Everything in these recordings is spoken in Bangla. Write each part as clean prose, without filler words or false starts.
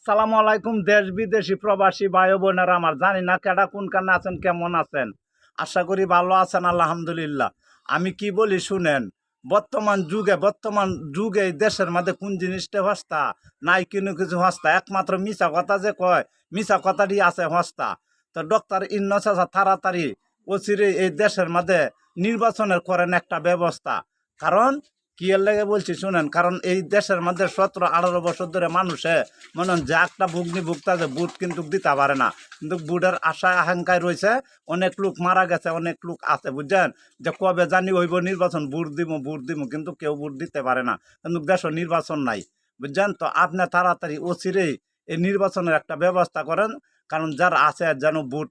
আসসালামু আলাইকুম। দেশ বিদেশি প্রবাসী ভাই বোনেরা আমার, জানি না কেডা কোন কানে আছেন, কেমন আছেন। আশা করি ভালো আছেন, আলহামদুলিল্লাহ। আমি কি বলি শুনেন। বর্তমান যুগে এই দেশের মধ্যে কোন জিনিসটা হস্তা নাই, কোনো কিছু হস্তা, একমাত্র মিছা কথা যে কয়, মিছা কথাটি আছে হস্তা। তো ডক্টর ইউনূস চাচা তাড়াতাড়ি অচিরে এই দেশের মধ্যে নির্বাচনের করেন একটা ব্যবস্থা। কারণ কি এর লেগে বলছি শুনেন, কারণ এই দেশের মধ্যে 17-18 বছর ধরে মানুষে মনে হন যে একটা ভুগনি ভুগতা যে বুট কিন্তু দিতে পারে না, কিন্তু বুটের আশা আকাঙ্ক্ষায় রয়েছে। অনেক লোক মারা গেছে, অনেক লোক আছে বুঝছেন, যে কবে জানি হইব নির্বাচন, ভোট দিব কিন্তু কেউ ভোট দিতে পারে না, কিন্তু দেশের নির্বাচন নাই বুঝছেন। তো আপনি তাড়াতাড়ি অচিরেই এই নির্বাচনের একটা ব্যবস্থা করেন, কারণ যারা আছে যেন ভোট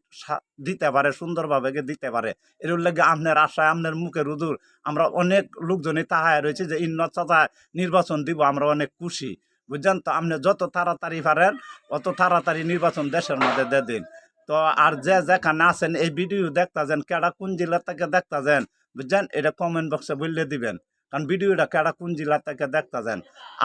দিতে পারে, সুন্দরভাবে দিতে পারে। এর লাগে আপনার আশায়, আপনার মুখের উদুর আমরা অনেক লোকজনই তাহায় রয়েছে যে ইউনূস চাচা নির্বাচন দিব, আমরা অনেক খুশি বুঝছেন। তো আপনি যত তাড়াতাড়ি পারেন অত তাড়াতাড়ি নির্বাচন দেশের মধ্যে দিয়ে দিন। তো আর যেখানে আছেন এই ভিডিও দেখতেছেন, কেডা কোন জেলা থেকে দেখতেছেন বুঝছেন, এটা কমেন্ট বক্সে বললে দিবেন, কারণ ভিডিওটা কেডা কোন জেলা থেকে দেখতেছেন।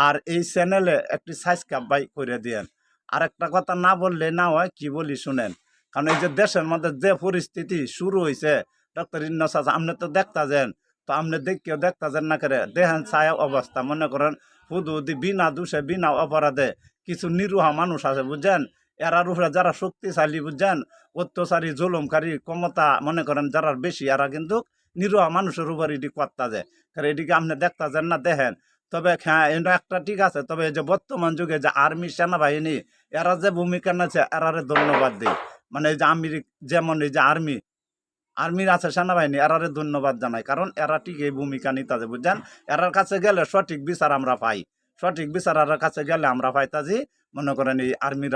আর এই চ্যানেলে একটি সাবস্ক্রাইব করে দিয়েন। আর একটা কথা না বললে না হয়, কি বলি শুনেন, কারণ এই যে দেশের মধ্যে যে পরিস্থিতি শুরু হয়েছে, ডক্টর ইউনূস চাচা আপনি তো দেখতেছেন, তো আপনি দেখকেও দেখতেছেন না করে দেখেন ছায়া অবস্থা, মনে করেন হুদুদি বিনা দোষে বিনা অপরাধে কিছু নিরুহা মানুষ আছে বুঝছেন। এরার উপরে যারা শক্তিশালী বুঝছেন, অত্যাচারী জুলুমকারী ক্ষমতা মনে করেন যারা বেশি, এরা কিন্তু নিরুহা মানুষের উপর এটি করতে যায়। কারণ এটিকে আপনি দেখতেছেন না, দেখেন। তবে হ্যাঁ, এটা একটা ঠিক আছে, তবে এই যে বর্তমান যুগে যে আর্মি সেনাবাহিনী এরা যে ভূমিকা নিয়েছে, এরারে ধন্যবাদ দিই। মানে এই যে যেমন এই যে আর্মির আছে সেনাবাহিনী, এরারে ধন্যবাদ জানাই, কারণ এরা ঠিক এই ভূমিকা নিতে বুঝছেন। এরার কাছে গেলে সঠিক বিচার আমরা পাই, সঠিক বিচার এরার কাছে গেলে আমরা পাইতাছি। মনে করেন এই আর্মির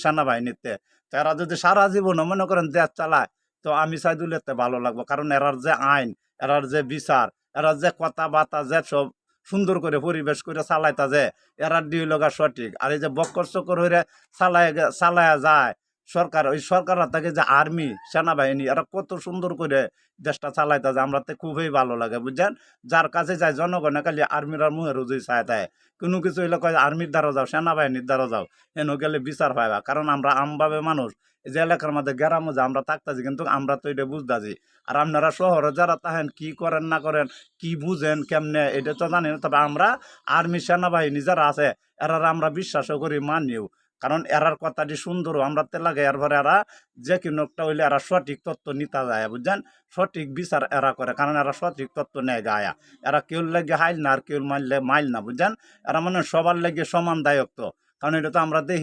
সেনাবাহিনীতে, তো এরা যদি সারা জীবনও মনে করেন দেশ চালায়, তো আমি সাইদুলেতে ভালো লাগবো, কারণ এরার যে আইন, এরার যে বিচার, এরার যে কথাবার্তা, যে সব সুন্দর করে পরিবেশ করে চালাইতা, যে এরার ডিলগা সঠিক। আর এই যে বক্কর চক্কর হইরে চালায়া যায় সরকার, ওই সরকার থেকে যে আর্মি সেনাবাহিনী, এরা কত সুন্দর করে দেশটা চালাইতে যায়, আমরা তো খুবই ভালো লাগে বুঝছেন। যার কাছে যায় জনগণে খালি আর্মির আর মুহের রুজুই চায় দেয়, কোনো কিছু হইলে কয় আর্মির দ্বারা যাও, সেনাবাহিনীর দ্বারা যাও, হেন গেলে বিচার পাইবা। কারণ আমরা আমভাবে মানুষ, এই যে এলাকার মধ্যে গ্রামে যে আমরা থাকতেছি, কিন্তু আমরা তো এটা বুঝতেছি। আর আপনারা শহরে যারা তাহেন কি করেন না করেন, কি বুঝেন কেমনে, এটা তো জানি না। তবে আমরা আর্মি সেনাবাহিনী যারা আছে, এরা আমরা বিশ্বাসও করি, মানিও, কারণ এরার কথাটি সুন্দর আমরা তে লাগে। এরপরে এরা যে কোনো একটা হইলে এরা সঠিক তত্ত্ব নিতে যায় বুঝছেন, সঠিক বিচার এরা করে, কারণ এরা সঠিক তত্ত্ব নেয় গায়া। এরা কেউ লেগে হাইল না, আর কেউ মারলে মাইল না বুঝছেন। এরা মানে সবার লেগে সমান দায়িত্ব, কারণ এটা তো আমরা দেখি।